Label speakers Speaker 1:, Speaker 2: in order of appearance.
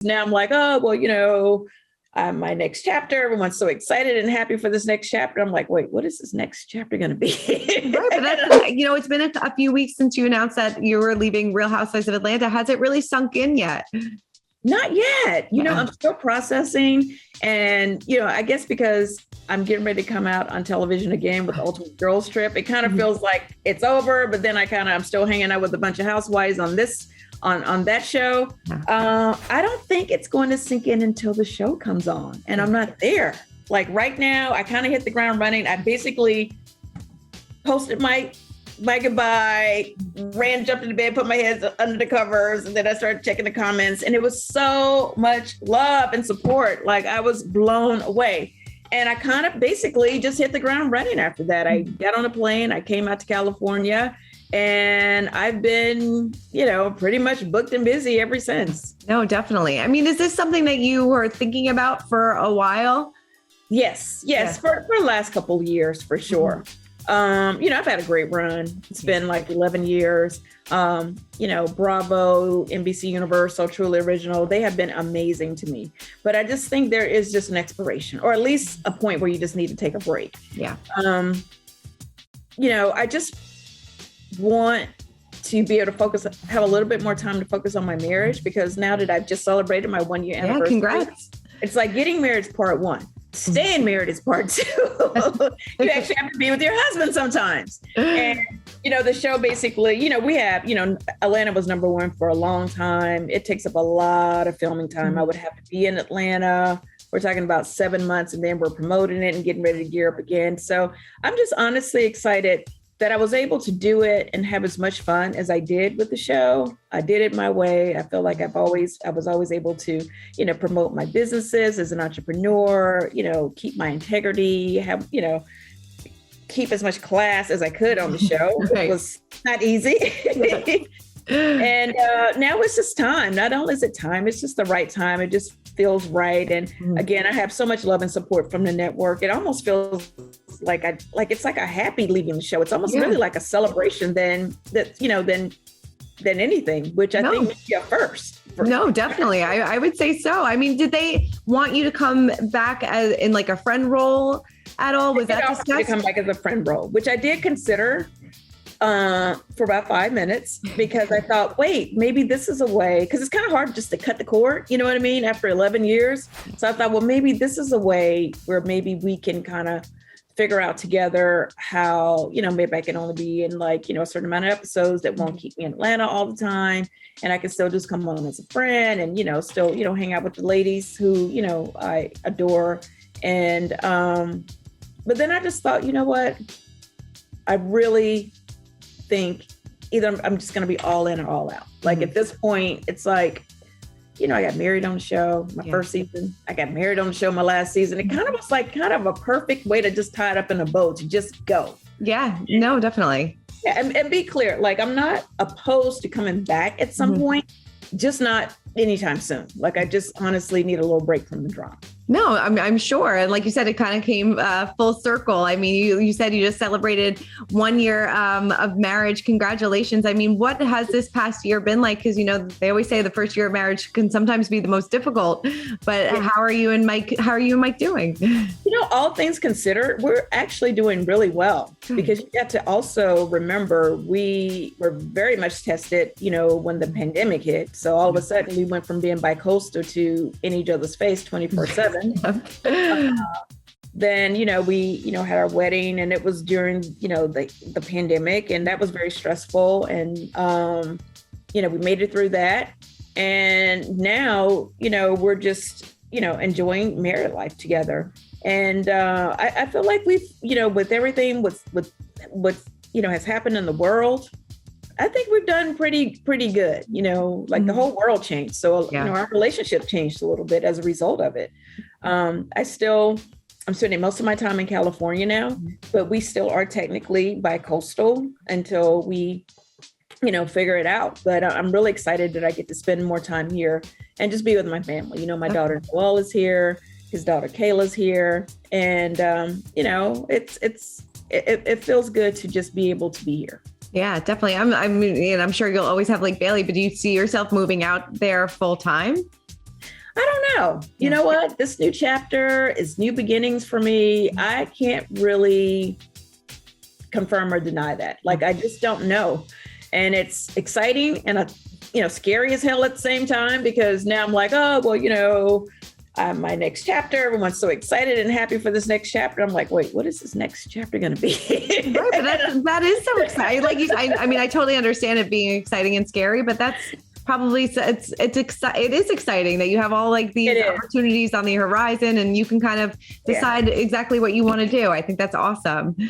Speaker 1: now I'm like, oh, well, my next chapter. Everyone's so excited and happy for this next chapter. I'm like, wait, what is this next chapter going to be?
Speaker 2: Right, but that's, it's been a few weeks since you announced that you were leaving Real Housewives of Atlanta. Has it really sunk in yet?
Speaker 1: Not yet. I'm still processing. And, I guess because I'm getting ready to come out on television again with the Ultimate Girls Trip, it kind of feels like it's over, but then I'm still hanging out with a bunch of housewives on that show. I don't think it's going to sink in until the show comes on, and I'm not there. Like right now, I kind of hit the ground running. I basically posted my goodbye, jumped into bed, put my head under the covers, and then I started checking the comments, and it was so much love and support. Like I was blown away. And I kind of basically just hit the ground running after that. I got on a plane, I came out to California, and I've been, pretty much booked and busy ever since.
Speaker 2: No, definitely. I mean, is this something that you were thinking about for a while?
Speaker 1: Yes. For the last couple of years, for sure. I've had a great run. It's been like 11 years. Bravo, NBC Universal, Truly Original, they have been amazing to me. But I just think there is just an expiration, or at least a point where you just need to take a break.
Speaker 2: Yeah.
Speaker 1: I just want to be able to have a little bit more time to focus on my marriage, because now that I've just celebrated my 1 year anniversary.
Speaker 2: Yeah, congrats.
Speaker 1: It's like getting married is part one. Staying married is part two. You actually have to be with your husband sometimes. And, the show basically, we have, Atlanta was number one for a long time. It takes up a lot of filming time. I would have to be in Atlanta. We're talking about 7 months, and then we're promoting it and getting ready to gear up again. So I'm just honestly excited that I was able to do it and have as much fun as I did with the show. I did it my way. I feel like I was always able to, promote my businesses as an entrepreneur, keep my integrity, have, keep as much class as I could on the show. Right. It was not easy. And now it's just time. Not only is it time, it's just the right time. It just feels right. And again, I have so much love and support from the network. It almost feels like it's like a happy leaving the show. It's almost really like a celebration than anything, which I think would be a first.
Speaker 2: No, definitely. I would say so. I mean, did they want you to come back in like a friend role at all? Was that discussed?
Speaker 1: To come back as a friend role, which I did consider for about 5 minutes, because I thought, wait, maybe this is a way, because it's kind of hard just to cut the cord, you know what I mean, after 11 years. So I thought, well, maybe this is a way where maybe we can kind of figure out together how, maybe I can only be in a certain amount of episodes that won't keep me in Atlanta all the time. And I can still just come on as a friend and, still, hang out with the ladies who, I adore. And, but then I just thought, you know what, I really think either I'm just going to be all in or all out. Like at this point, it's like, I got married on the show my first season. I got married on the show my last season. It kind of was like kind of a perfect way to just tie it up in a bow, to just go.
Speaker 2: Yeah, no, definitely.
Speaker 1: Yeah, and be clear, like I'm not opposed to coming back at some point, just not anytime soon. Like I just honestly need a little break from the drama.
Speaker 2: No, I'm sure. And like you said, it kind of came full circle. I mean, you said you just celebrated 1 year of marriage. Congratulations. I mean, what has this past year been like? Because, they always say the first year of marriage can sometimes be the most difficult. But how are you and Mike doing?
Speaker 1: All things considered, we're actually doing really well, because you have to also remember we were very much tested, when the pandemic hit. So all of a sudden we went from being bi-coastal to in each other's face 24/7. Then, we, had our wedding, and it was during, the pandemic, and that was very stressful. And, we made it through that. And now, we're just, enjoying married life together. And I feel like we've, with everything, with has happened in the world, I think we've done pretty good, the whole world changed. So, our relationship changed a little bit as a result of it. I'm spending most of my time in California now, but we still are technically bi-coastal until we, figure it out. But I'm really excited that I get to spend more time here and just be with my family. My daughter Noelle is here, his daughter Kayla's here. And, it feels good to just be able to be here.
Speaker 2: Yeah, definitely. I'm sure you'll always have like Bailey, but do you see yourself moving out there full time?
Speaker 1: I don't know. You know what? This new chapter is new beginnings for me. I can't really confirm or deny that. Like, I just don't know. And it's exciting and, scary as hell at the same time, because now I'm like, oh, well, my next chapter, everyone's so excited and happy for this next chapter. I'm like, wait, what is this next chapter going to be?
Speaker 2: Right, but that is so exciting. Like, I totally understand it being exciting and scary, but that's probably, it is exciting that you have all like these opportunities on the horizon and you can kind of decide exactly what you want to do. I think that's awesome.